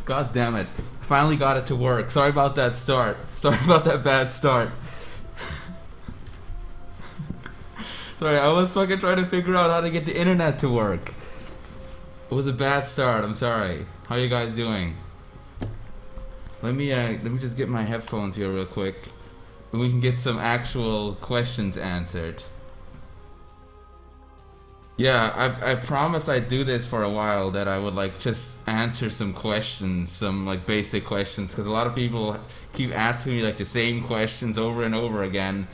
God damn it. Finally got it to work. Sorry about that start. Sorry about that bad start. Sorry, I was fucking trying to figure out how to get the internet to work. It was a bad start. I'm sorry. How you guys doing? Let me just get my headphones here real quick, and we can get some actual questions answered. Yeah, I promised I'd do this for a while, that I would like just answer some questions, some like basic questions, because a lot of people keep asking me like the same questions over and over again.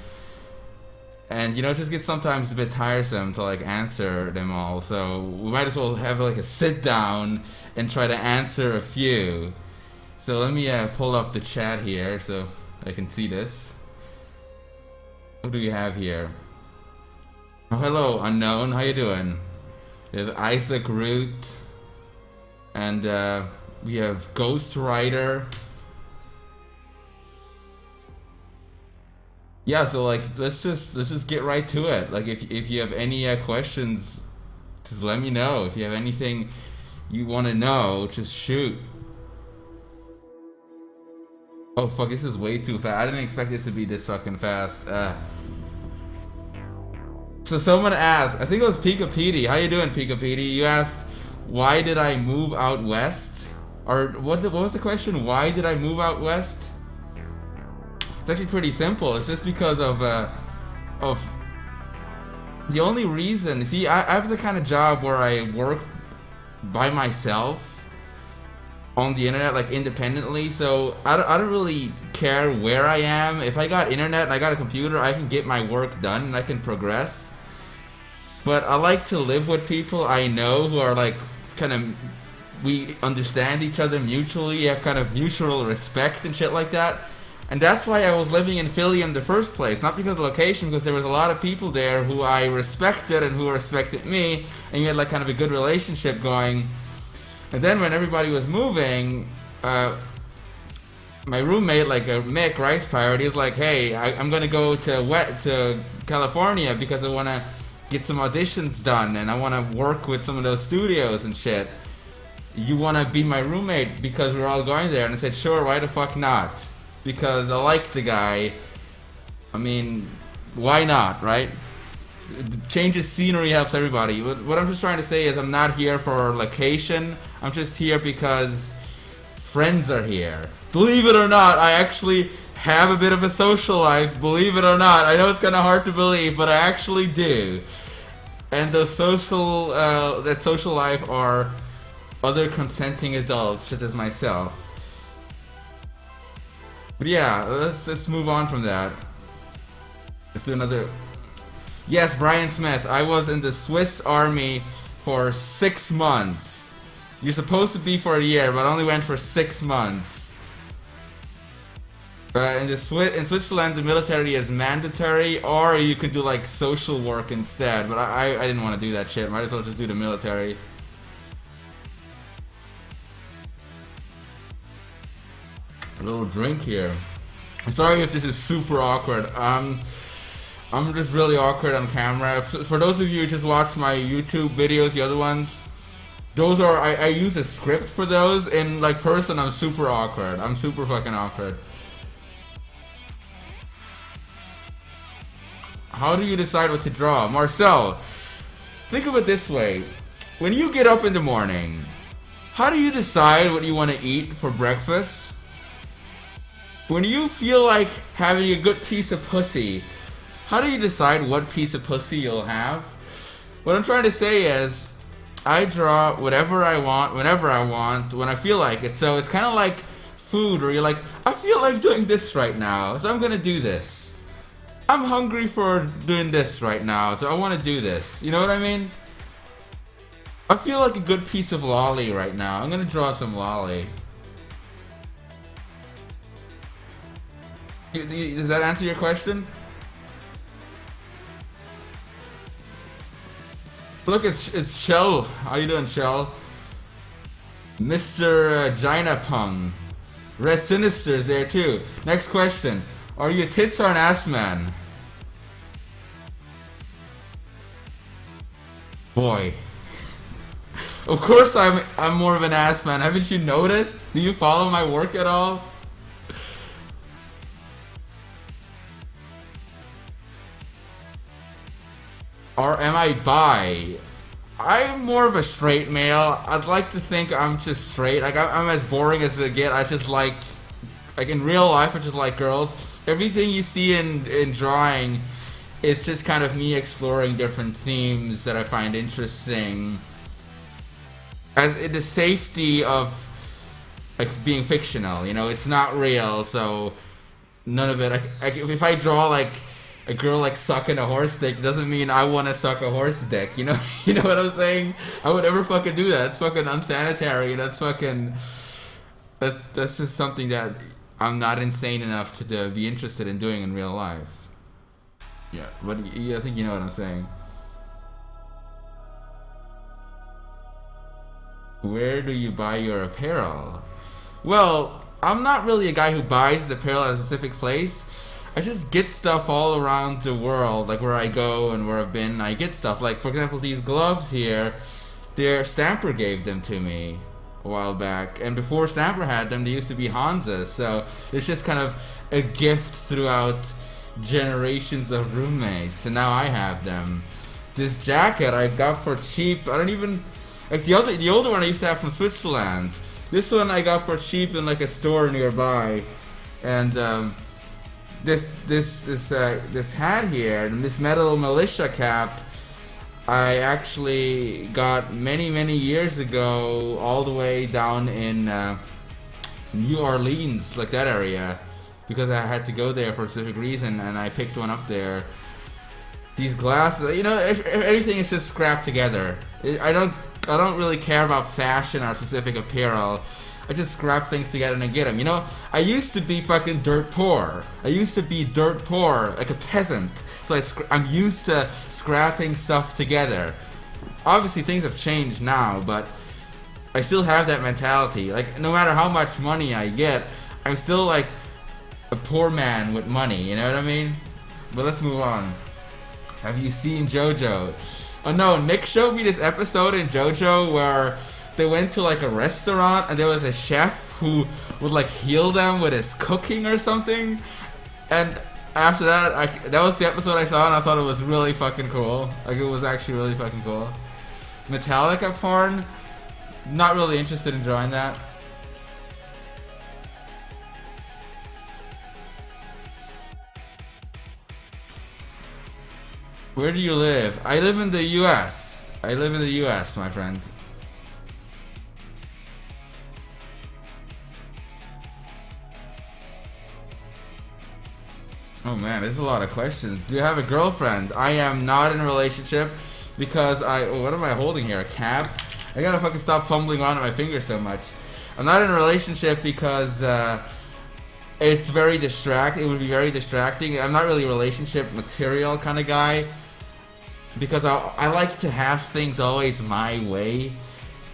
And you know, it just gets sometimes a bit tiresome to like answer them all, so we might as well have like a sit down and try to answer a few. So let me pull up the chat here so I can see this. What do we have here? Oh, hello, Unknown. How you doing? We have Isaac Root, and we have Ghost Rider. Yeah, so like let's just get right to it. Like if you have any questions, just let me know. If you have anything you want to know, just shoot. Oh fuck, this is way too fast. I didn't expect this to be this fucking fast. So someone asked, I think it was Pika Petey. How you doing, Pika Petey? You asked, why did I move out west? Or what was the question? Why did I move out west? It's actually pretty simple. It's just because of the only reason. See, I have the kind of job where I work by myself on the internet, like independently, so I don't really care where I am. If I got internet and I got a computer, I can get my work done and I can progress. But I like to live with people I know who are like kind of, we understand each other mutually, have kind of mutual respect and shit like that. And that's why I was living in Philly in the first place, not because of the location, because there was a lot of people there who I respected and who respected me, and you had like kind of a good relationship going. And then when everybody was moving, my roommate, like Mick Rice Pirate, he was like, hey, I'm going to go to California because I want to get some auditions done and I want to work with some of those studios and shit. You want to be my roommate because we're all going there? And I said, sure, why the fuck not? Because I like the guy. I mean, why not, right? Change of scenery helps everybody. What I'm just trying to say is I'm not here for location. I'm just here because friends are here. Believe it or not, I actually have a bit of a social life. Believe it or not. I know it's kind of hard to believe, but I actually do. And the that social life are other consenting adults, such as myself. But yeah, let's move on from that. Let's do another. Yes, Brian Smith. I was in the Swiss Army for 6 months. You're supposed to be for a year, but I only went for 6 months. In Switzerland, the military is mandatory, or you can do like social work instead. But I didn't want to do that shit. Might as well just do the military. A little drink here. Sorry if this is super awkward. I'm just really awkward on camera. For those of you who just watched my YouTube videos, the other ones, those are, I use a script for those. In like person, I'm super awkward. I'm super fucking awkward. How do you decide what to draw? Marcel, think of it this way. When you get up in the morning, how do you decide what you want to eat for breakfast? When you feel like having a good piece of pussy, how do you decide what piece of pussy you'll have? What I'm trying to say is, I draw whatever I want, whenever I want, when I feel like it. So it's kind of like food, where you're like, I feel like doing this right now, so I'm gonna do this. I'm hungry for doing this right now, so I want to do this. You know what I mean? I feel like a good piece of lolly right now. I'm gonna draw some lolly. Does that answer your question? Look, it's Shell. How you doing, Shell? Mr. Jinapung. Red Sinister's there too. Next question. Are you a tits or an ass man? Boy. Of course I'm more of an ass man. Haven't you noticed? Do you follow my work at all? Or am I bi? I'm more of a straight male. I'd like to think I'm just straight. Like I'm as boring as it get. I just like in real life, I just like girls. Everything you see in drawing is just kind of me exploring different themes that I find interesting. As in the safety of like being fictional, you know, it's not real, so none of it. If I draw like a girl like sucking a horse dick, doesn't mean I want to suck a horse dick. You know, you know what I'm saying? I would never fucking do that. It's fucking unsanitary. That's fucking. That's just something that I'm not insane enough to be interested in doing in real life. Yeah, but I think you know what I'm saying. Where do you buy your apparel? Well, I'm not really a guy who buys apparel at a specific place. I just get stuff all around the world, like where I go and where I've been. I get stuff, like for example these gloves here. Their Stamper gave them to me a while back, and before Stamper had them, they used to be Hansa. So it's just kind of a gift throughout generations of roommates, and now I have them. This jacket I got for cheap. I don't even like the older one I used to have from Switzerland. This one I got for cheap in like a store nearby, and this hat here, this metal militia cap, I actually got many years ago, all the way down in New Orleans, like that area, because I had to go there for a specific reason, and I picked one up there. These glasses, you know, everything is just scrapped together. I don't really care about fashion or specific apparel. I just scrap things together and I get them. You know, I used to be fucking dirt poor. I used to be dirt poor, like a peasant. So I'm used to scrapping stuff together. Obviously, things have changed now, but I still have that mentality. Like, no matter how much money I get, I'm still like a poor man with money. You know what I mean? But let's move on. Have you seen JoJo? Oh no, Nick showed me this episode in JoJo where they went to like a restaurant and there was a chef who would like heal them with his cooking or something. And after that, that was the episode I saw and I thought it was really fucking cool. Like it was actually really fucking cool. Metallica porn, not really interested in drawing that. Where do you live? I live in the US. I live in the US, my friend. Oh man, there's a lot of questions. Do you have a girlfriend? I am not in a relationship because what am I holding here? A cap? I gotta fucking stop fumbling around with my fingers so much. I'm not in a relationship because it's very distracting. It would be very distracting. I'm not really a relationship material kind of guy because I like to have things always my way,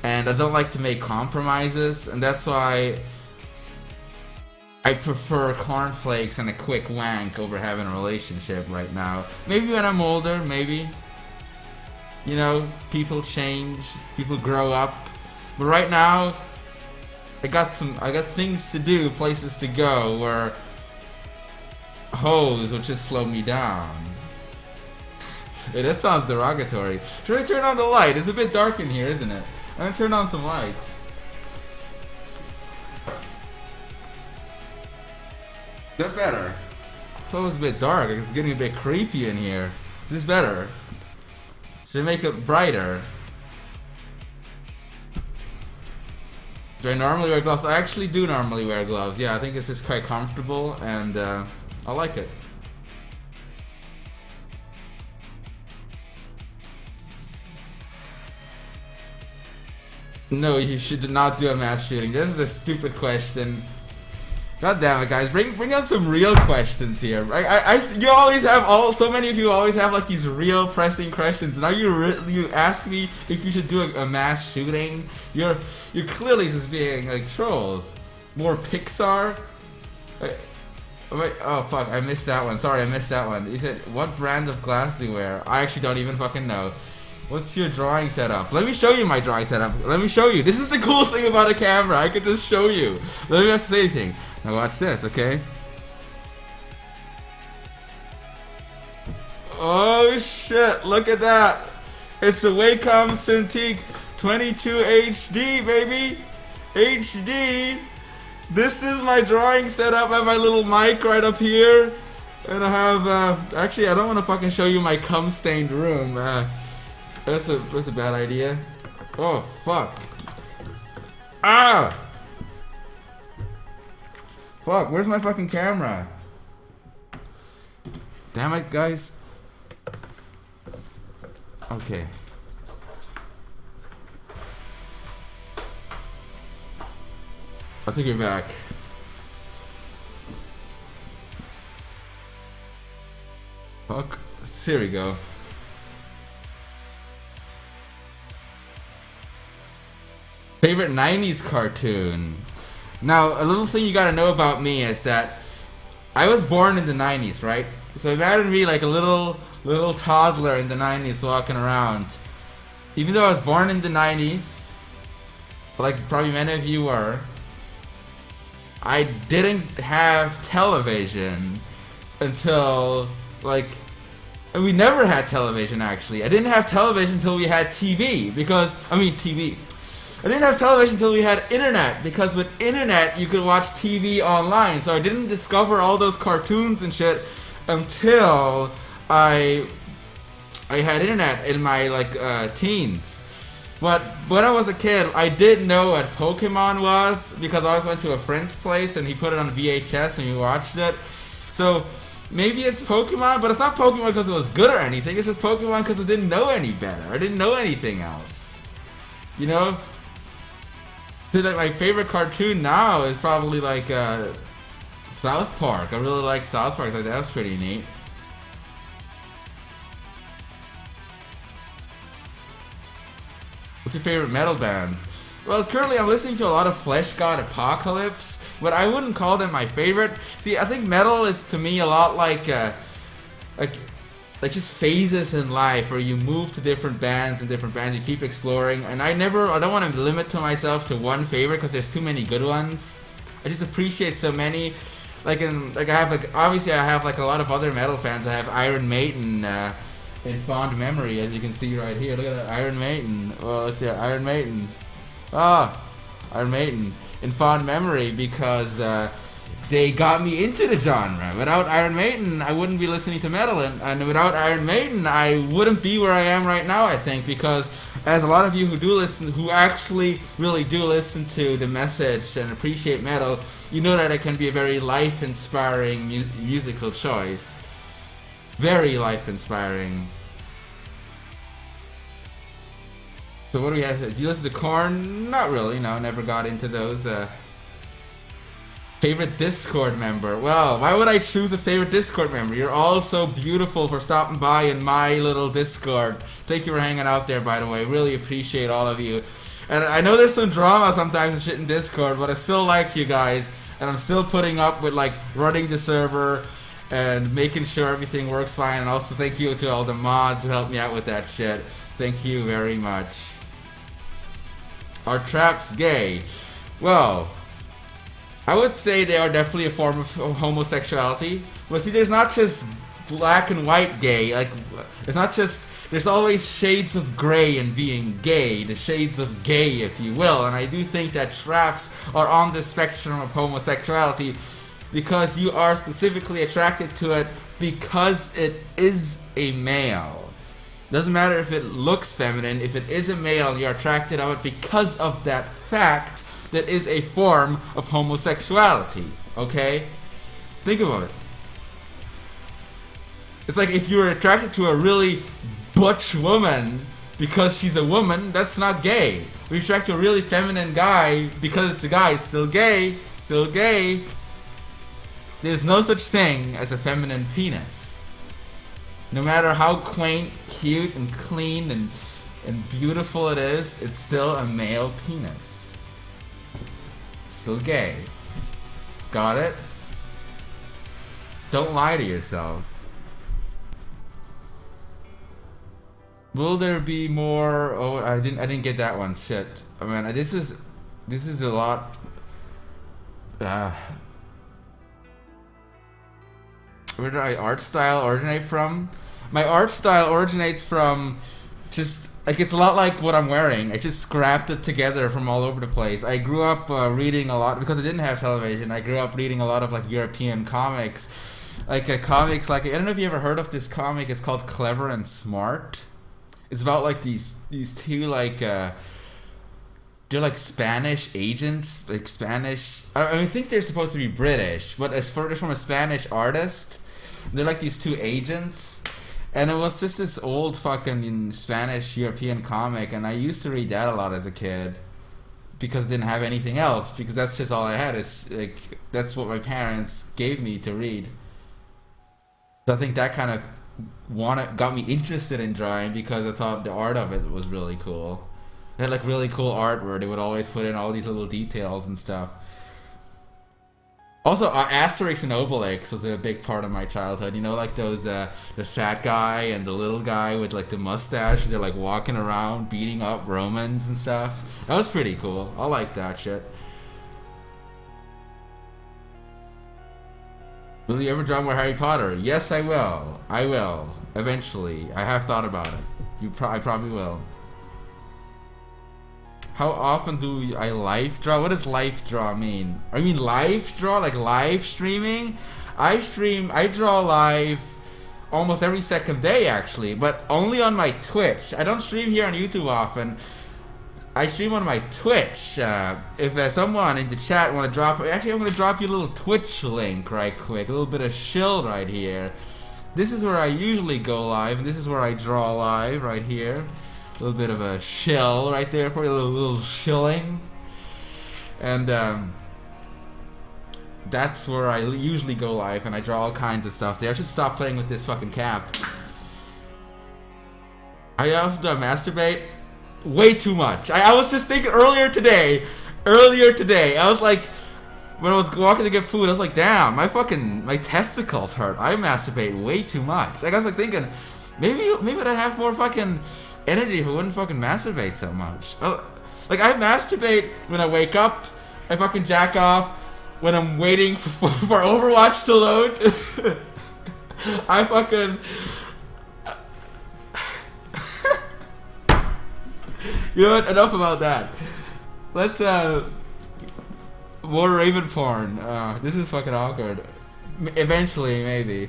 and I don't like to make compromises, and that's why I prefer cornflakes and a quick wank over having a relationship right now. Maybe when I'm older, maybe. You know, people change, people grow up. But right now, I got things to do, places to go, where hoes will just slow me down. Hey, that sounds derogatory. Should I turn on the light? It's a bit dark in here, isn't it? I'm gonna turn on some lights. Is that better? I thought it was a bit dark. It's getting a bit creepy in here. Is this better? Should I make it brighter? Do I normally wear gloves? I actually do normally wear gloves. Yeah, I think it's just quite comfortable and I like it. No, you should not do a mass shooting. This is a stupid question. God damn it, guys! Bring on some real questions here. You always have so many of you always have like these real pressing questions. Now you ask me if you should do a mass shooting. You're clearly just being like trolls. More Pixar. Wait, oh fuck! I missed that one. Sorry, I missed that one. He said, "What brand of glass do you wear?" I actually don't even fucking know. What's your drawing setup? Let me show you my drawing setup. Let me show you. This is the coolest thing about a camera. I could just show you. Let me have to say anything. Now watch this, okay? Oh shit, look at that. It's a Wacom Cintiq 22 HD, baby. HD. This is my drawing setup. I have my little mic right up here. And I have, actually, I don't want to fucking show you my cum-stained room. That's a bad idea. Oh, fuck. Ah! Fuck, where's my fucking camera? Damn it, guys. Okay. I think we're back. Fuck. Here we go. Favorite 90s cartoon. Now, a little thing you gotta know about me is that I was born in the 90s, right? So imagine me like a little toddler in the 90s walking around. Even though I was born in the 90s, like probably many of you were, I didn't have television until and we never had television actually. I didn't have television until we had TV I didn't have television until we had internet, because with internet you could watch TV online. So I didn't discover all those cartoons and shit until I had internet in my teens. But when I was a kid, I did know what Pokemon was, because I always went to a friend's place and he put it on VHS and we watched it. So maybe it's Pokemon, but it's not Pokemon because it was good or anything. It's just Pokemon because I didn't know any better. I didn't know anything else. You know? So my favorite cartoon now is probably South Park. I really like South Park. That was pretty neat. What's your favorite metal band? Well, currently I'm listening to a lot of Flesh God Apocalypse, but I wouldn't call them my favorite. See, I think metal is to me a lot like just phases in life, where you move to different bands and you keep exploring. And I don't want to limit to myself to one favorite because there's too many good ones. I just appreciate so many. I have a lot of other metal fans. I have Iron Maiden in fond memory, as you can see right here. Look at that, Iron Maiden. Oh, look there, Iron Maiden. Iron Maiden in fond memory because they got me into the genre. Without Iron Maiden, I wouldn't be listening to metal, and without Iron Maiden, I wouldn't be where I am right now, I think, because as a lot of you who actually really do listen to the message and appreciate metal, you know that it can be a very life-inspiring musical choice. Very life-inspiring. So what do we have? Do you listen to Korn? Not really, no, never got into those. Favorite Discord member? Well, why would I choose a favorite Discord member? You're all so beautiful for stopping by in my little Discord. Thank you for hanging out there, by the way. Really appreciate all of you. And I know there's some drama sometimes and shit in Discord, but I still like you guys. And I'm still putting up with running the server and making sure everything works fine. And also thank you to all the mods who helped me out with that shit. Thank you very much. Are traps gay? Well, I would say they are definitely a form of homosexuality. But see, there's not just black and white gay. It's not just... There's always shades of gray in being gay. The shades of gay, if you will. And I do think that traps are on the spectrum of homosexuality, because you are specifically attracted to it because it is a male. Doesn't matter if it looks feminine. If it is a male, you're attracted to it because of that fact. That is a form of homosexuality, okay? Think about it. It's like if you're attracted to a really butch woman because she's a woman, that's not gay. If you attract to a really feminine guy because it's a guy, it's still gay, still gay. There's no such thing as a feminine penis. No matter how quaint, cute, and clean, and beautiful it is, it's still a male penis. Still gay. Got it? Don't lie to yourself. Will there be more? Oh, I didn't get that one. Shit. I mean, this is a lot. Uh, where did my art style originate from? My art style originates from just like it's a lot like what I'm wearing. I just scrapped it together from all over the place. I grew up reading a lot because I didn't have television. I grew up reading a lot of like European comics, like comics. Like I don't know if you ever heard of this comic. It's called Clever and Smart. It's about like these two like they're like Spanish agents, like Spanish. I think they're supposed to be British, but as far as from a Spanish artist, they're like these two agents. And it was just this old fucking Spanish European comic, and I used to read that a lot as a kid because I didn't have anything else. Because that's just all I had. Is like that's what my parents gave me to read. So I think that kind of got me interested in drawing because I thought the art of it was really cool. It had like really cool art where they would always put in all these little details and stuff. Also, Asterix and Obelix was a big part of my childhood. You know, like those, the fat guy and the little guy with like the mustache. And they're like walking around beating up Romans and stuff. That was pretty cool. I like that shit. Will you ever draw more Harry Potter? Yes, I will. I will. Eventually. I have thought about it. I probably will. How often do I live draw? What does live draw mean? I mean live draw? Like live streaming? I draw live almost every second day actually, but only on my Twitch. I don't stream here on YouTube often. I stream on my Twitch. If someone in the chat want to drop... Actually, I'm going to drop you a little Twitch link right quick. A little bit of shill right here. This is where I usually go live, and this is where I draw live right here. A little bit of a shill right there for you, a little shilling. And that's where I usually go live, and I draw all kinds of stuff there. I should stop playing with this fucking cap. I also do masturbate way too much. I was just thinking earlier today, I was like, when I was walking to get food, I was like, damn, my testicles hurt. I masturbate way too much. Like I was like thinking, maybe I'd have more fucking energy if I wouldn't fucking masturbate so much. Like I masturbate when I wake up. I fucking jack off when I'm waiting for Overwatch to load. I fucking... You know what? Enough about that. Let's more Raven porn. This is fucking awkward. Eventually, maybe.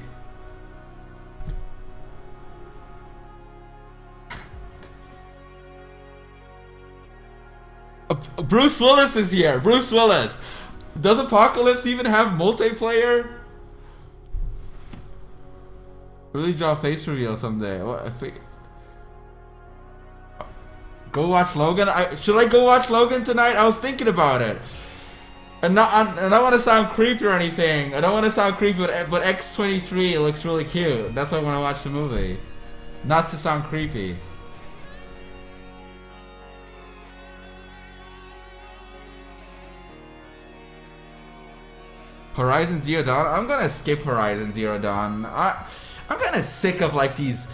Bruce Willis is here. Bruce Willis. Does Apocalypse even have multiplayer? Really draw a face reveal someday. Go watch Logan? Should I go watch Logan tonight? I was thinking about it. And I don't want to sound creepy or anything. I don't want to sound creepy, but X-23 looks really cute. That's why I want to watch the movie. Not to sound creepy. Horizon Zero Dawn? I'm gonna skip Horizon Zero Dawn. I'm kind of sick of like these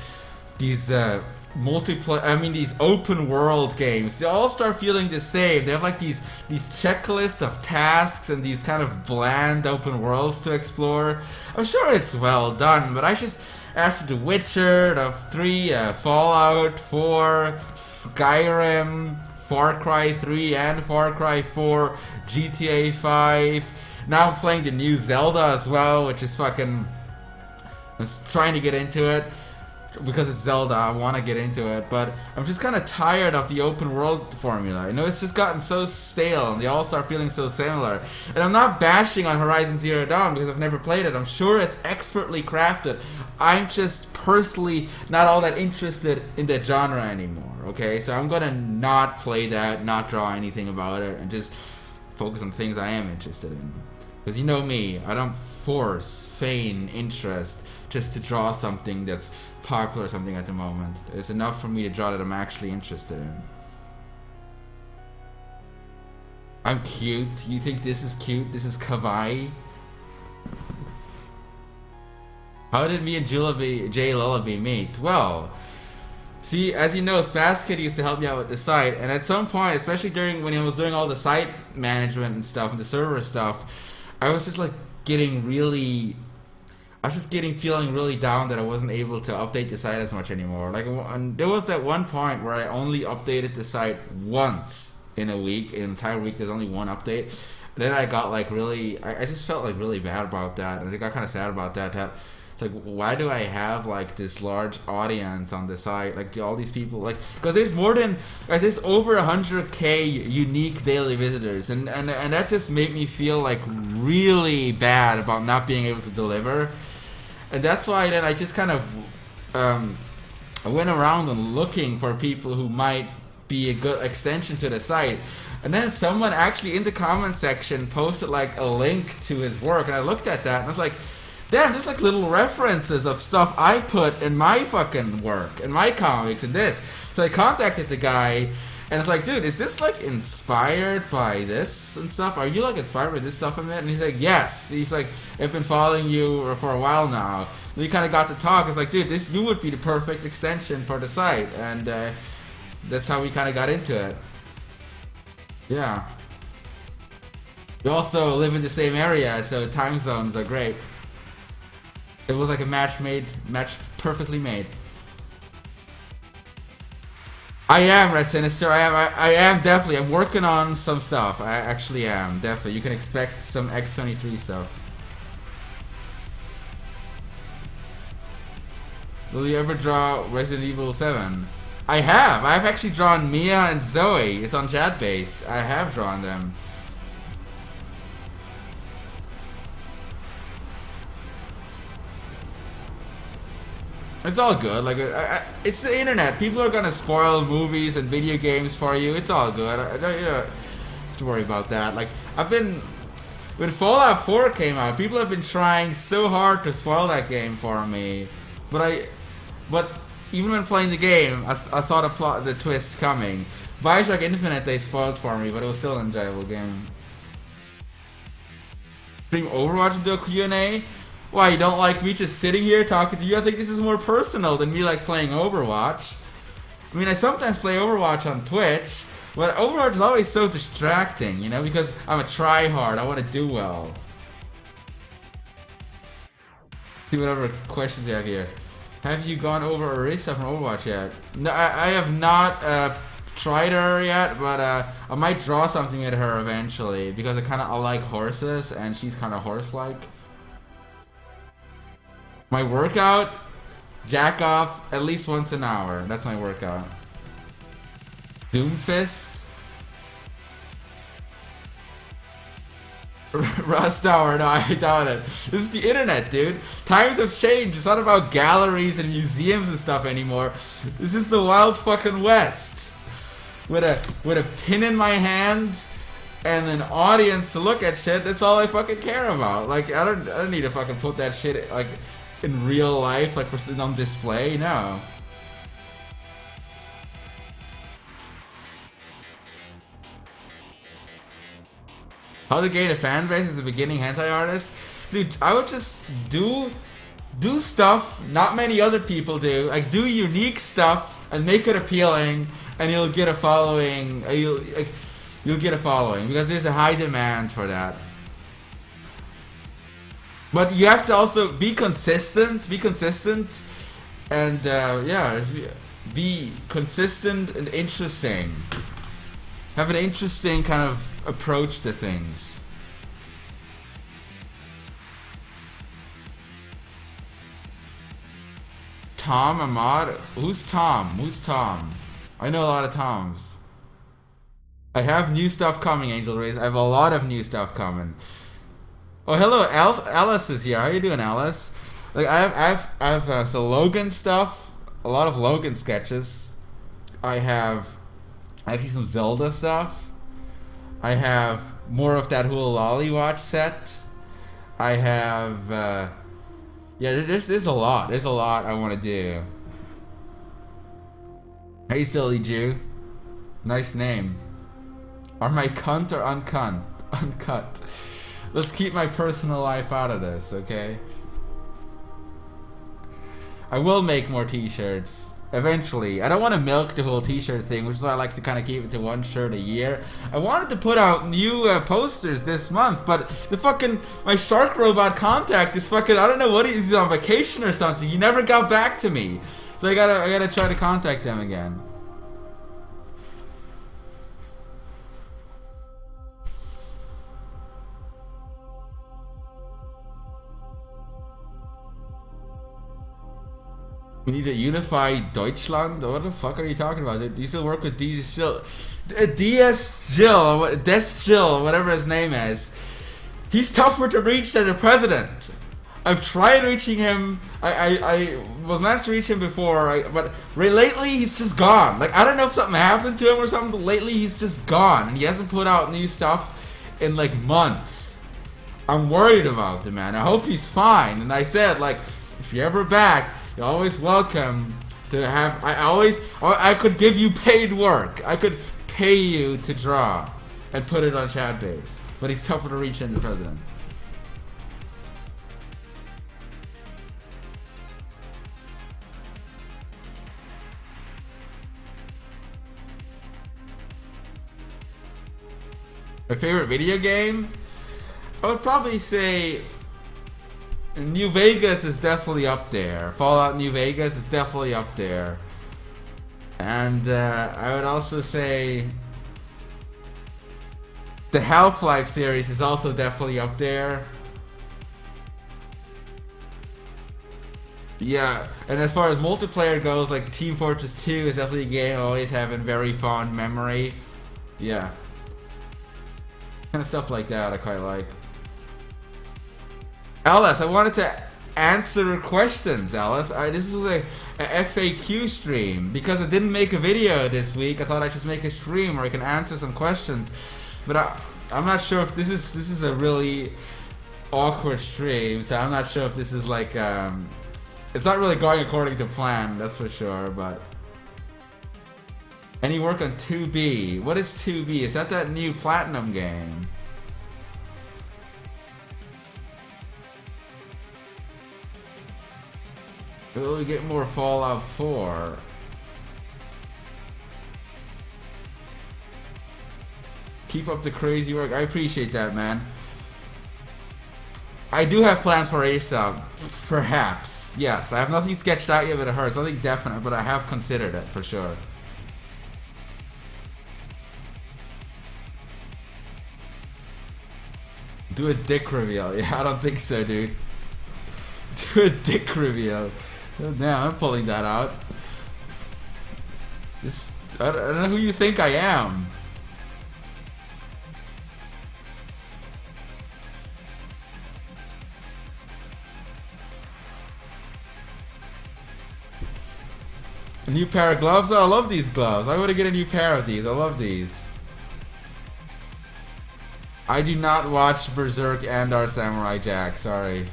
multiplayer. I mean these open world games. They all start feeling the same. They have like these checklists of tasks and these kind of bland open worlds to explore. I'm sure it's well done, but I just after The Witcher, the 3, Fallout 4, Skyrim, Far Cry 3 and Far Cry 4, GTA 5. Now I'm playing the new Zelda as well, which is fucking... I was trying to get into it because it's Zelda. I want to get into it, but I'm just kind of tired of the open world formula. You know, it's just gotten so stale, and they all start feeling so similar. And I'm not bashing on Horizon Zero Dawn because I've never played it. I'm sure it's expertly crafted. I'm just personally not all that interested in that genre anymore. Okay, so I'm gonna not play that, not draw anything about it, and just focus on things I am interested in. Because you know me, I don't feign interest just to draw something that's popular or something at the moment. There's enough for me to draw that I'm actually interested in. I'm cute. You think this is cute? This is kawaii? How did me and Jay Lullaby meet? Well, See, as you know, Spaz Kid used to help me out with the site, and at some point, especially during when I was doing all the site management and stuff and the server stuff, I was just like getting really, I was just feeling really down that I wasn't able to update the site as much anymore. Like, and there was that one point where I only updated the site once in a week, an entire week. There's only one update. And then I got like really, I just felt like really bad about that, and I got kind of sad about that. That it's like, why do I have like this large audience on the site? Like, do all these people like, because there's more than, guys, there's over 100K unique daily visitors, and that just made me feel like really bad about not being able to deliver, and that's why then I just kind of I went around and looking for people who might be a good extension to the site. And then someone actually in the comment section posted like a link to his work, and I looked at that and I was like, damn, there's like little references of stuff I put in my fucking work, in my comics, and this. So I contacted the guy, and it's like, dude, is this like inspired by this and stuff? Are you like inspired by this stuff in it? And he's like, yes. He's like, I've been following you for a while now. And we kind of got to talk. It's like, dude, you would be the perfect extension for the site, and that's how we kind of got into it. Yeah. We also live in the same area, so time zones are great. It was like a match perfectly made. I am Red Sinister. I am definitely. I'm working on some stuff. I actually am definitely. You can expect some X23 stuff. Will you ever draw Resident Evil 7? I have. I've actually drawn Mia and Zoe. It's on Chatbase. I have drawn them. It's all good. Like, it's the internet. People are gonna spoil movies and video games for you. It's all good. I don't, you don't have to worry about that. Like, when Fallout 4 came out, people have been trying so hard to spoil that game for me. But even when playing the game, I saw the twist coming. Bioshock Infinite they spoiled for me, but it was still an enjoyable game. Stream Overwatch and do a Q&A? Why, you don't like me just sitting here talking to you? I think this is more personal than me like playing Overwatch. I mean, I sometimes play Overwatch on Twitch, but Overwatch is always so distracting, you know, because I'm a tryhard. I want to do well. See whatever questions we have here. Have you gone over Orisa from Overwatch yet? No, I have not tried her yet, but I might draw something with her eventually, because I like horses, and she's kind of horse-like. My workout, jack off at least once an hour. That's my workout. Doomfist? Rust Tower, no, I doubt it. This is the internet, dude. Times have changed. It's not about galleries and museums and stuff anymore. This is the wild fucking west. With a pin in my hand and an audience to look at shit. That's all I fucking care about. Like, I don't need to fucking put that shit like in real life, like for on display. No. How to gain a fan base as a beginning hentai artist? Dude, I would just do stuff not many other people do. Like, do unique stuff and make it appealing, and you'll get a following. You'll get a following because there's a high demand for that. But you have to also be consistent. Be consistent, and yeah, be consistent and interesting. Have an interesting kind of approach to things. Tom Ahmad? Who's Tom? Who's Tom? I know a lot of Toms. I have new stuff coming, Angel Rays. I have a lot of new stuff coming. Oh, hello, Alice is here. How you doing, Alice? Like, I have some Logan stuff, a lot of Logan sketches. I have actually some Zelda stuff. I have more of that Hula Lolly Watch set. I have, yeah, there's a lot. There's a lot I want to do. Hey, silly Jew. Nice name. Are my cunt or uncut? Let's keep my personal life out of this, okay? I will make more t-shirts. Eventually. I don't want to milk the whole t-shirt thing, which is why I like to kind of keep it to one shirt a year. I wanted to put out new posters this month, but the fucking, my Shark Robot contact is fucking, I don't know what he's on vacation or something. He never got back to me. So I gotta try to contact them again. We need a unified Deutschland? What the fuck are you talking about? Do you still work with DS Jill? DS Jill, Des Jill, whatever his name is. He's tougher to reach than the president. I've tried reaching him. I was managed to reach him before, but lately he's just gone. Like, I don't know if something happened to him or something, but lately he's just gone. And he hasn't put out new stuff in like months. I'm worried about the man. I hope he's fine. And I said, like, if you're ever back, you're always welcome to have. I could give you paid work. I could pay you to draw and put it on chat base. But he's tougher to reach than the president. My favorite video game? I would probably say New Vegas is definitely up there. Fallout New Vegas is definitely up there. And I would also say the Half-Life series is also definitely up there. Yeah, and as far as multiplayer goes, like Team Fortress 2 is definitely a game I always have in very fond memory. Yeah. Kind of stuff like that I quite like. Alice, I wanted to answer questions, Alice. This is a FAQ stream. Because I didn't make a video this week, I thought I'd just make a stream where I can answer some questions. But I'm not sure if this is a really awkward stream, so I'm not sure if this is like it's not really going according to plan, that's for sure. But any work on 2B? What is 2B? Is that new Platinum game? Will we get more Fallout 4? Keep up the crazy work. I appreciate that, man. I do have plans for ASAP. Perhaps. Yes. I have nothing sketched out yet, but it hurts. Nothing definite, but I have considered it for sure. Do a dick reveal. Yeah, I don't think so, dude. Do a dick reveal. Damn, I'm pulling that out. I don't know who you think I am. A new pair of gloves? Oh, I love these gloves. I want to get a new pair of these. I love these. I do not watch Berserk and our Samurai Jack. Sorry.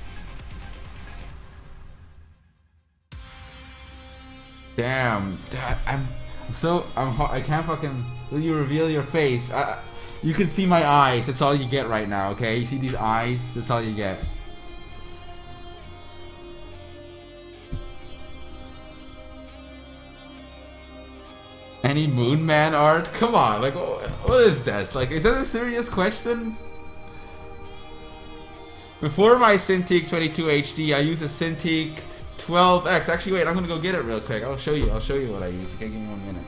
Damn, I can't fucking. Will you reveal your face? You can see my eyes. That's all you get right now. Okay, you see these eyes? That's all you get. Any Moon Man art? Come on, like, what is this? Like, is that a serious question? Before my Cintiq 22 HD, I use a Cintiq 12X. Actually, wait, I'm gonna go get it real quick. I'll show you what I use. Okay, give me 1 minute.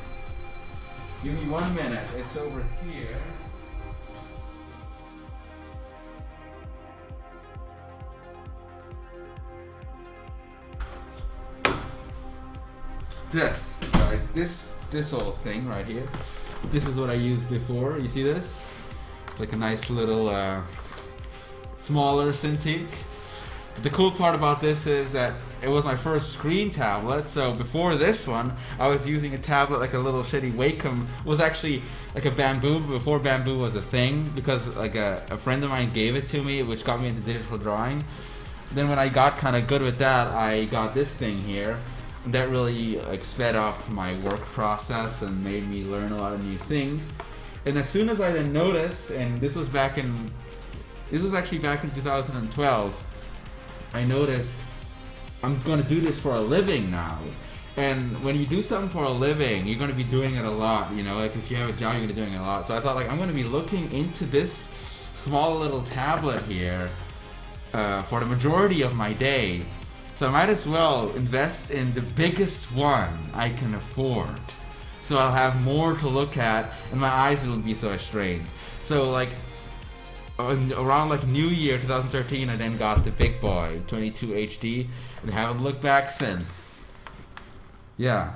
Give me 1 minute. It's over here. This, guys, this whole thing right here. This is what I used before. You see this? It's like a nice little smaller Cintiq. The cool part about this is that it was my first screen tablet, so before this one, I was using a tablet like a little shitty Wacom. It was actually like a Bamboo before Bamboo was a thing, because like a friend of mine gave it to me, which got me into digital drawing. Then when I got kind of good with that, I got this thing here. And that really like sped up my work process and made me learn a lot of new things. And as soon as I then noticed, and this was actually back in 2012, I noticed I'm gonna do this for a living now. And when you do something for a living, you're going to be doing it a lot, you know, like if you have a job, you're going to be doing it a lot. So I thought, like, I'm going to be looking into this small little tablet here for the majority of my day. So I might as well invest in the biggest one I can afford. So I'll have more to look at and my eyes won't be so strained. So like around like New Year 2013, I then got the big boy 22 HD and haven't looked back since. Yeah.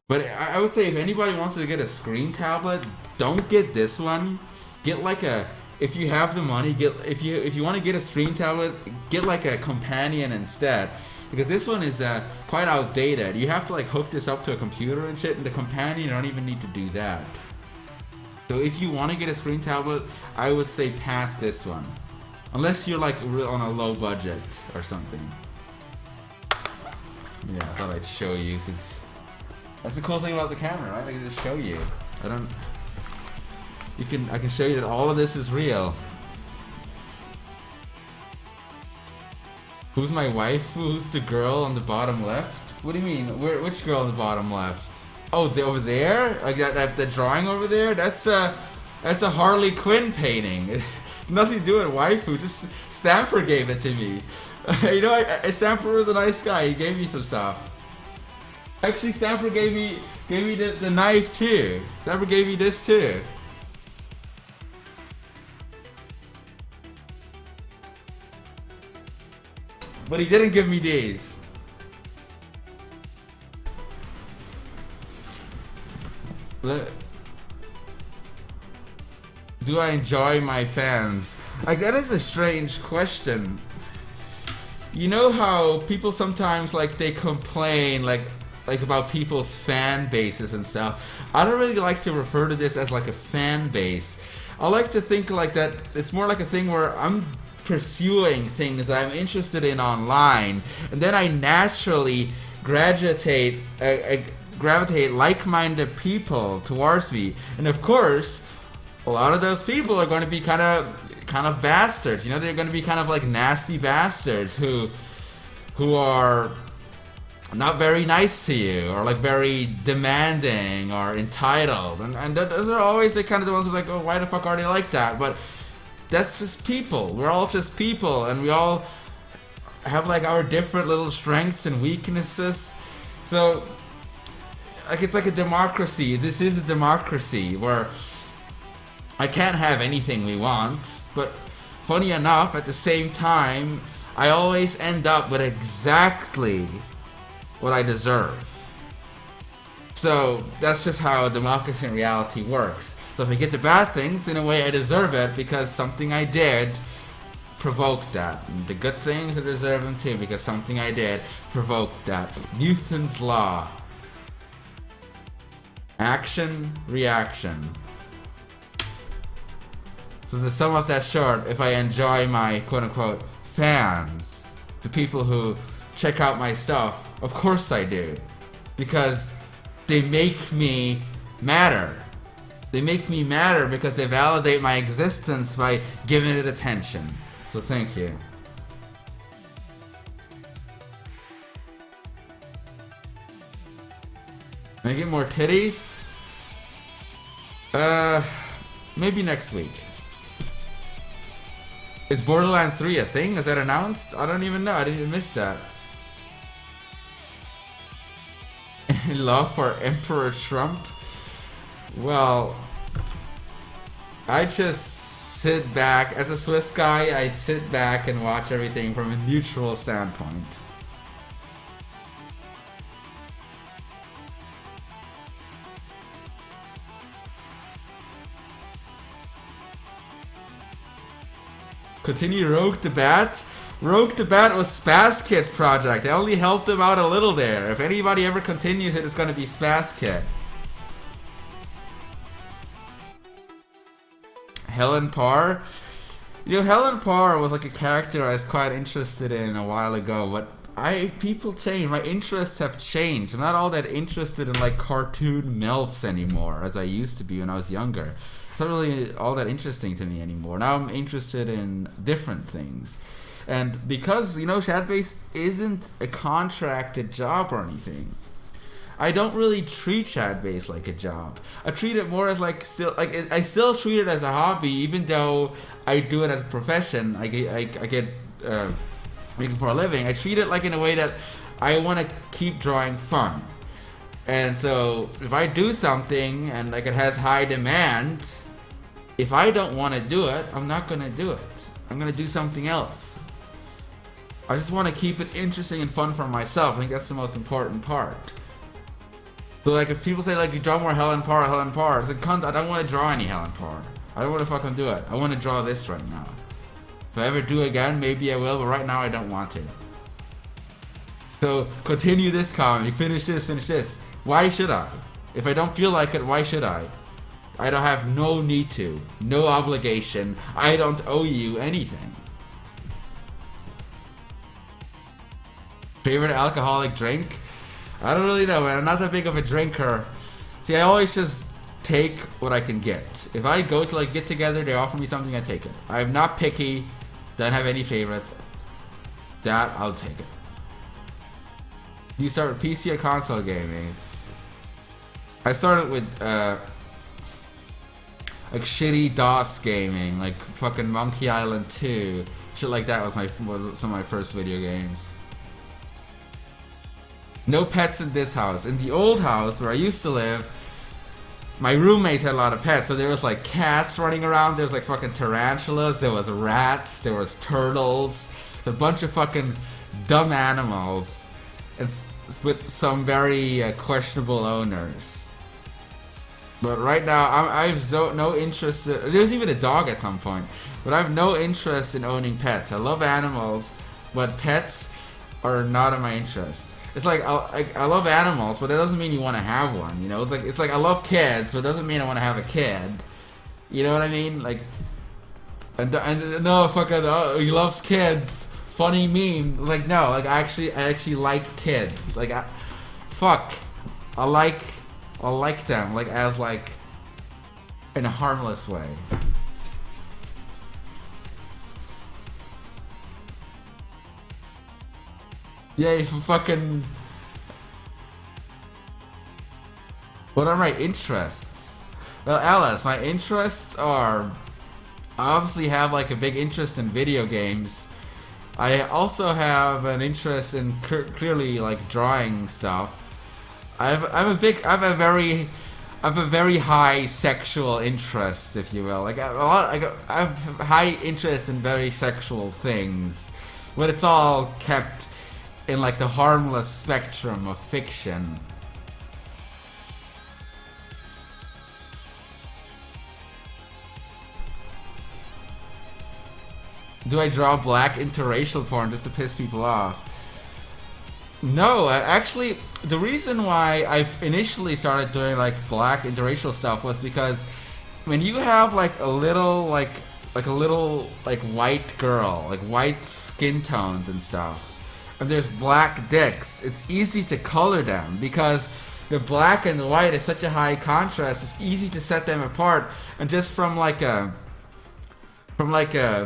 But I would say if anybody wants to get a screen tablet, don't get this one. Get like a, if you have the money, if you want to get a screen tablet, get like a companion instead. Because this one is quite outdated. You have to like hook this up to a computer and shit, and the companion, you don't even need to do that. So if you want to get a screen tablet, I would say pass this one. Unless you're like on a low budget or something. Yeah, I thought I'd show you since that's the cool thing about the camera, right? I can just show you. I can show you that all of this is real. Who's my wife? Who's the girl on the bottom left? What do you mean? Which girl on the bottom left? Oh, over there? Like that drawing over there? That's a Harley Quinn painting. Nothing to do with waifu. Just Stanford gave it to me. You know, Stanford was a nice guy. He gave me some stuff. Actually, Stanford gave me the knife too. Stanford gave me this too. But he didn't give me these. Do I enjoy my fans? Like, that is a strange question. You know how people sometimes, like, they complain, like about people's fan bases and stuff. I don't really like to refer to this as like a fan base. I like to think like that it's more like a thing where I'm pursuing things that I'm interested in online, and then I naturally gravitate like-minded people towards me. And of course, a lot of those people are going to be kind of bastards. You know, they're going to be kind of like nasty bastards who are not very nice to you, or like very demanding or entitled, and those are always the kind of the ones who are like, oh, why the fuck are they like that? But that's just people. We're all just people, and we all have like our different little strengths and weaknesses. So like, it's like a democracy. This is a democracy where I can't have anything we want, but funny enough, at the same time, I always end up with exactly what I deserve. So that's just how a democracy in reality works. So if I get the bad things, in a way I deserve it because something I did provoked that. And the good things I deserve them too because something I did provoked that. Newton's law. Action, reaction. So to sum up that short, if I enjoy my quote-unquote fans, the people who check out my stuff, of course I do. Because they make me matter. They make me matter because they validate my existence by giving it attention. So thank you. Can I get more titties? Maybe next week. Is Borderlands 3 a thing? Is that announced? I don't even know. I didn't even miss that. Love for Emperor Trump? Well, I just sit back. As a Swiss guy, I sit back and watch everything from a neutral standpoint. Continue Rogue the Bat. Rogue the Bat was Spaz Kit's project. I only helped him out a little there. If anybody ever continues it, it's going to be Spaz Kit. Helen Parr. You know, Helen Parr was like a character I was quite interested in a while ago, but people change. My interests have changed. I'm not all that interested in like cartoon MILFs anymore as I used to be when I was younger. It's not really all that interesting to me anymore. Now I'm interested in different things. And because, Shadbase isn't a contracted job or anything, I don't really treat Shadbase like a job. I treat it more as I still treat it as a hobby, even though I do it as a profession. I get making for a living. I treat it like in a way that I want to keep drawing fun. And so if I do something and like it has high demand, if I don't want to do it, I'm not going to do it. I'm going to do something else. I just want to keep it interesting and fun for myself. I think that's the most important part. So like if people say like you draw more Helen Parr, it's like, cunt, I don't want to draw any Helen Parr. I don't want to fucking do it. I want to draw this right now. If I ever do it again, maybe I will, but right now I don't want to. So continue this comic, finish this. Why should I? If I don't feel like it, why should I? I don't have no need to, no obligation. I don't owe you anything. Favorite alcoholic drink? I don't really know, man. I'm not that big of a drinker. See, I always just take what I can get. If I go to like get together, they offer me something, I take it. I'm not picky. Don't have any favorites. That I'll take it. You start with PC or console gaming? I started with like shitty DOS gaming, like fucking Monkey Island 2, shit like that was some of my first video games. No pets in this house. In the old house where I used to live, my roommates had a lot of pets, so there was like cats running around, there was like fucking tarantulas, there was rats, there was turtles, a bunch of fucking dumb animals, and with some very questionable owners. But right now, I have no interest. There's even a dog at some point, but I have no interest in owning pets. I love animals, but pets are not in my interest. It's like I love animals, but that doesn't mean you want to have one. It's like I love kids, but it doesn't mean I want to have a kid. You know what I mean? Like, and no fucking he loves kids. Funny meme. Like no, like I actually like kids. Like I like them, like as like in a harmless way. Yeah, fucking. What are my interests? Well, Alice, my interests are. I obviously have like a big interest in video games. I also have an interest in clearly like drawing stuff. I have a very high sexual interest, if you will. Like I have high interest in very sexual things, but it's all kept in like the harmless spectrum of fiction. Do I draw black interracial porn just to piss people off? No, actually, the reason why I initially started doing like black interracial stuff was because when you have like a little white girl, like white skin tones and stuff, and there's black dicks, it's easy to color them because the black and the white is such a high contrast. It's easy to set them apart, and just from like a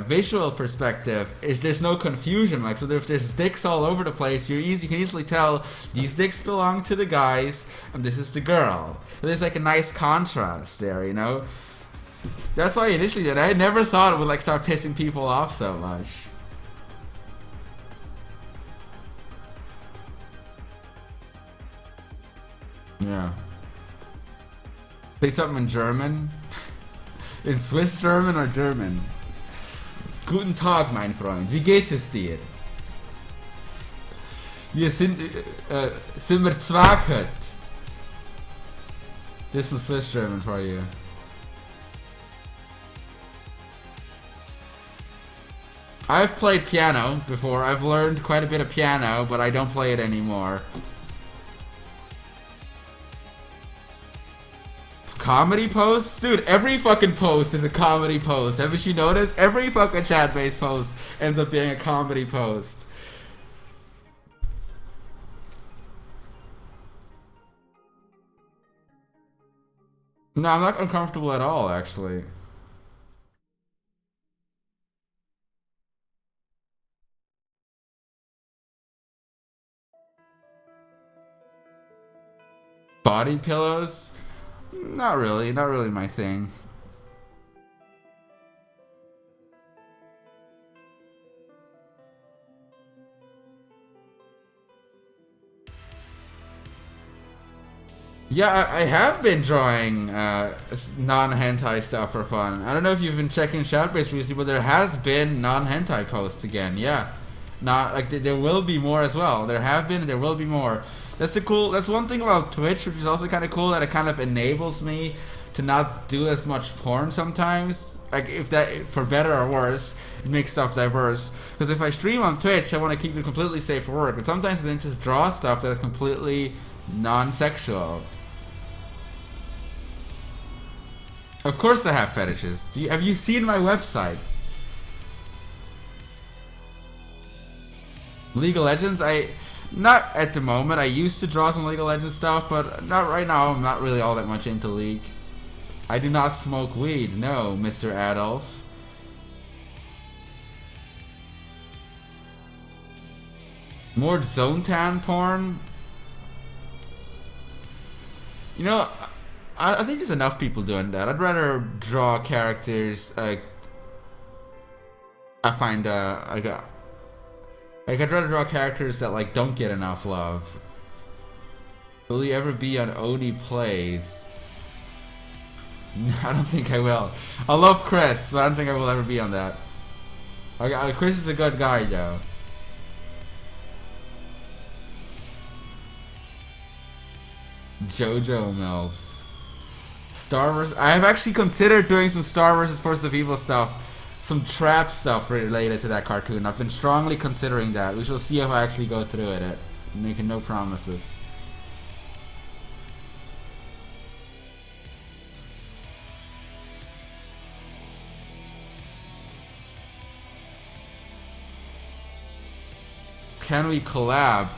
visual perspective, there's no confusion. Like, so if there's dicks all over the place, you can easily tell these dicks belong to the guys and this is the girl. There's like a nice contrast there, That's why initially did. I never thought it would like start pissing people off so much. Yeah. Say something in German. In Swiss German or German? Guten Tag, mein Freund. Wie geht es dir? Wir sind wir Zwaghet. This is Swiss German for you. I've played piano before. I've learned quite a bit of piano, but I don't play it anymore. Comedy posts? Dude, every fucking post is a comedy post. Haven't you noticed? Every fucking chat-based post ends up being a comedy post. No, I'm not uncomfortable at all, actually. body pillows, not really my thing. Yeah, I have been drawing non-hentai stuff for fun. I don't know if you've been checking Shoutbase recently, but there has been non-hentai posts again. Yeah, not like there will be more as well. There have been, there will be more. That's one thing about Twitch, which is also kind of cool, that it kind of enables me to not do as much porn sometimes. Like, if that, for better or worse, it makes stuff diverse. Because if I stream on Twitch, I want to keep it completely safe for work. But sometimes I then just draw stuff that is completely non-sexual. Of course I have fetishes. Have you seen my website? League of Legends? Not at the moment. I used to draw some League of Legends stuff, but not right now. I'm not really all that much into League. I do not smoke weed. No, Mr. Adolf. More Zontan porn? You know, I think there's enough people doing that. I'd rather draw characters I find I'd rather draw characters that like don't get enough love. Will you ever be on Oni Plays? I don't think I will. I love Chris, but I don't think I will ever be on that. Chris is a good guy though. JoJo MILFs. Star Wars. I have actually considered doing some Star vs. Force of Evil stuff, some trap stuff related to that cartoon. I've been strongly considering that. We shall see if I actually go through with it. I'm making no promises. Can we collab?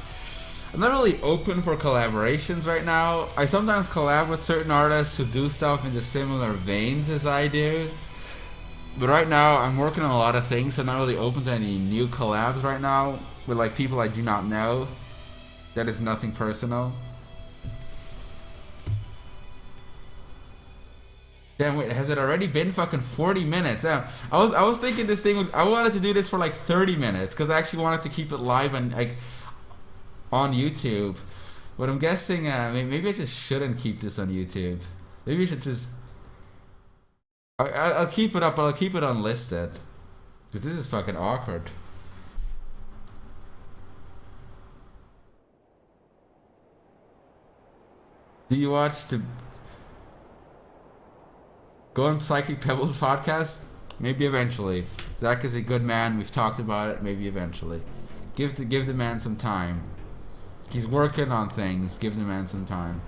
I'm not really open for collaborations right now. I sometimes collab with certain artists who do stuff in the similar veins as I do. But right now, I'm working on a lot of things, so I'm not really open to any new collabs right now with like people I do not know. That is nothing personal. Damn, wait, has it already been fucking 40 minutes? Damn, I was thinking this thing I wanted to do this for like 30 minutes because I actually wanted to keep it live and like on YouTube, but I'm guessing maybe I just shouldn't keep this on YouTube. Maybe I should just I'll keep it up, but I'll keep it unlisted because this is fucking awkward. Do you watch the Go on Psychic Pebbles podcast? Maybe eventually. Zach is a good man. We've talked about it. Maybe eventually. Give the man some time. He's working on things. Give the man some time.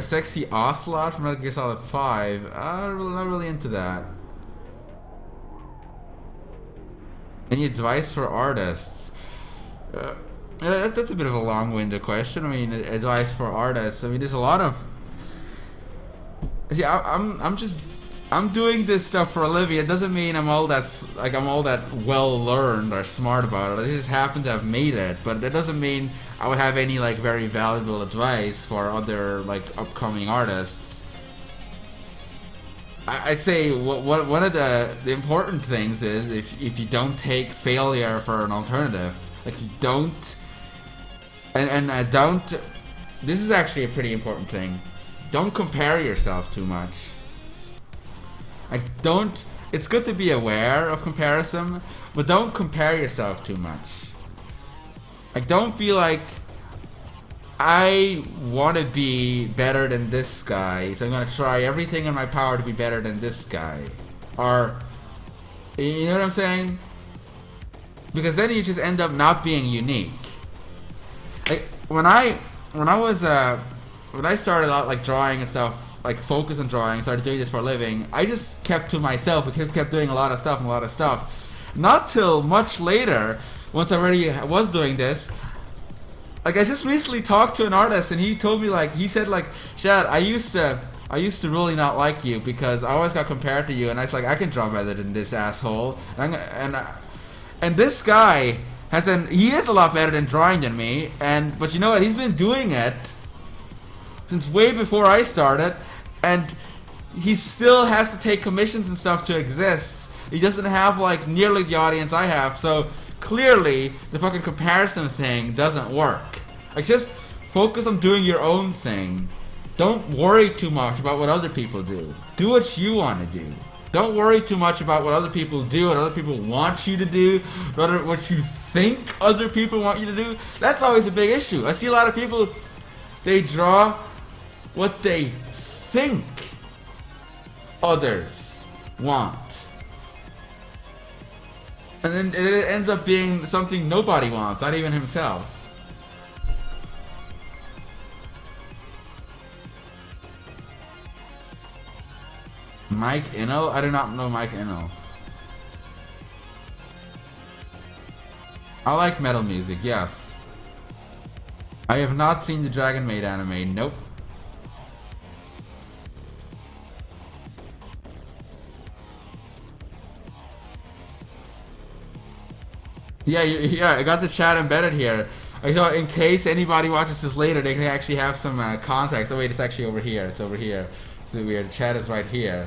Sexy Ocelot from Metal Gear Solid 5. I'm not really into that. Any advice for artists? That's a bit of a long-winded question. I mean, advice for artists. I mean, there's a lot of. See, I'm doing this stuff for a living. It doesn't mean I'm all that well learned or smart about it. I just happen to have made it, but that doesn't mean I would have any like very valuable advice for other like upcoming artists. I'd say one of the important things is if you don't take failure for an alternative, like you don't, and don't. This is actually a pretty important thing. Don't compare yourself too much. Like, don't. It's good to be aware of comparison, but don't compare yourself too much. Like, don't be like, I want to be better than this guy, so I'm gonna try everything in my power to be better than this guy. Or, you know what I'm saying? Because then you just end up not being unique. Like, when I started out like drawing and stuff, like focus on drawing, started doing this for a living, I just kept to myself because kept doing a lot of stuff. Not till much later, once I already was doing this, like I just recently talked to an artist and he told me like, he said like, Shad, I used to really not like you because I always got compared to you, and I was like, I can draw better than this asshole, and And this guy he is a lot better than drawing than me, but you know what, he's been doing it since way before I started, and he still has to take commissions and stuff to exist. He doesn't have like nearly the audience I have, so clearly the fucking comparison thing doesn't work. Like, just focus on doing your own thing. Don't worry too much about what other people do. Do what you want to do. Don't worry too much about what other people do, what other people want you to do, what you think other people want you to do. That's always a big issue. I see a lot of people, they draw what they think others want. And then it ends up being something nobody wants, not even himself. Mike Inno? I do not know Mike Inno. I like metal music, yes. I have not seen the Dragon Maid anime, nope. Yeah, I got the chat embedded here. I thought in case anybody watches this later, they can actually have some context. Oh wait, it's actually over here. It's over here. So weird. The chat is right here.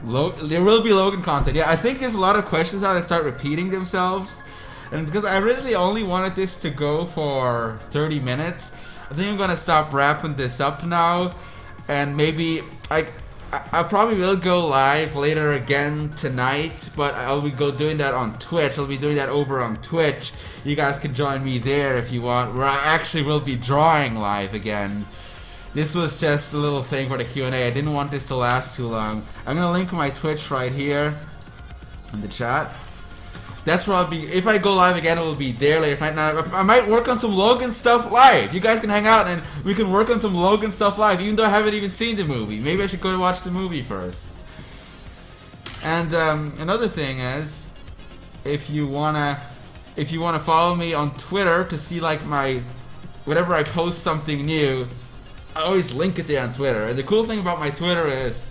There will be Logan content. Yeah, I think there's a lot of questions now that start repeating themselves. And because I originally only wanted this to go for 30 minutes, I think I'm going to stop wrapping this up now. And maybe I probably will go live later again tonight, but I'll be doing that on Twitch. I'll be doing that over on Twitch. You guys can join me there if you want, where I actually will be drawing live again. This was just a little thing for the Q&A. I didn't want this to last too long. I'm going to link my Twitch right here in the chat. That's where I'll be. If I go live again, it will be there later tonight. Now, I might work on some Logan stuff live. You guys can hang out and we can work on some Logan stuff live, even though I haven't even seen the movie. Maybe I should go to watch the movie first. And another thing is, if you wanna follow me on Twitter to see like whenever I post something new, I always link it there on Twitter. And the cool thing about my Twitter is,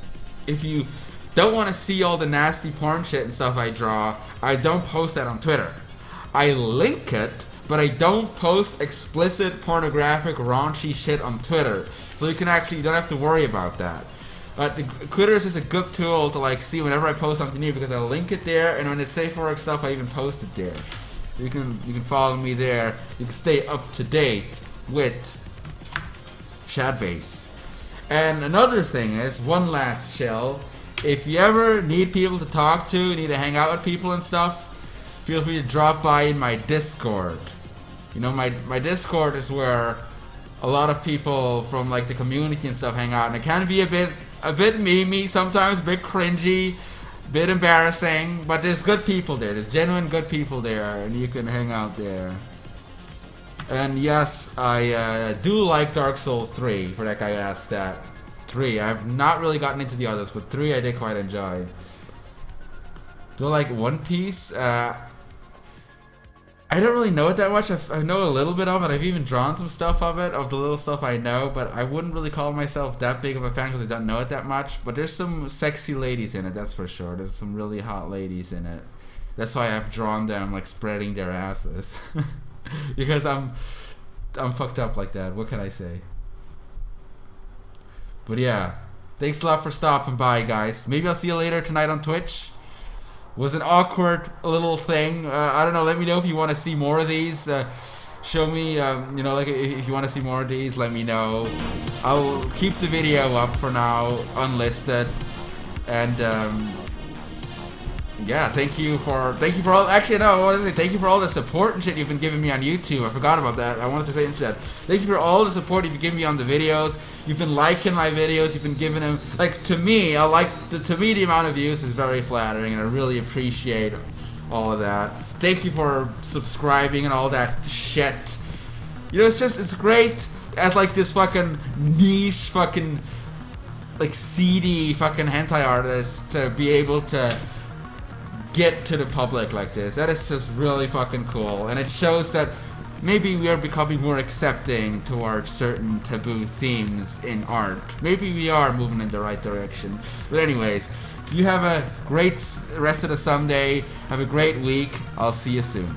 if you don't want to see all the nasty porn shit and stuff I draw, I don't post that on Twitter. I link it, but I don't post explicit, pornographic, raunchy shit on Twitter. So you don't have to worry about that. But Twitter is just a good tool to like see whenever I post something new, because I link it there, and when it's safe for work stuff, I even post it there. You can follow me there. You can stay up to date with Shadbase. And another thing is, one last shell. If you ever need people to talk to, need to hang out with people and stuff, feel free to drop by in my Discord. You know, my Discord is where a lot of people from like the community and stuff hang out, and it can be a bit memey sometimes, a bit cringy, a bit embarrassing, but there's good people there. There's genuine good people there, and you can hang out there. And yes, I do like Dark Souls 3, for that guy who asked that. 3. I've not really gotten into the others, but 3 I did quite enjoy. Do I like One Piece? I don't really know it that much. I know a little bit of it. I've even drawn some stuff of it, of the little stuff I know, but I wouldn't really call myself that big of a fan because I don't know it that much. But there's some sexy ladies in it, that's for sure. There's some really hot ladies in it. That's why I've drawn them like spreading their asses. Because I'm fucked up like that. What can I say? But yeah, thanks a lot for stopping by, guys. Maybe I'll see you later tonight on Twitch. Was an awkward little thing. I don't know. Let me know if you want to see more of these. Show me, like if you want to see more of these, let me know. I'll keep the video up for now, unlisted, and yeah, thank you for all. Actually, no, I want to say thank you for all the support and shit you've been giving me on YouTube. I forgot about that. I wanted to say instead, thank you for all the support you've given me on the videos. You've been liking my videos. You've been giving them, like, to me, the amount of views is very flattering, and I really appreciate all of that. Thank you for subscribing and all that shit. You know, it's great as like this fucking niche fucking like seedy fucking hentai artist to be able to get to the public like this. That is just really fucking cool, and it shows that maybe we are becoming more accepting towards certain taboo themes in art. Maybe we are moving in the right direction. But anyways, you have a great rest of the Sunday. Have a great week. I'll see you soon.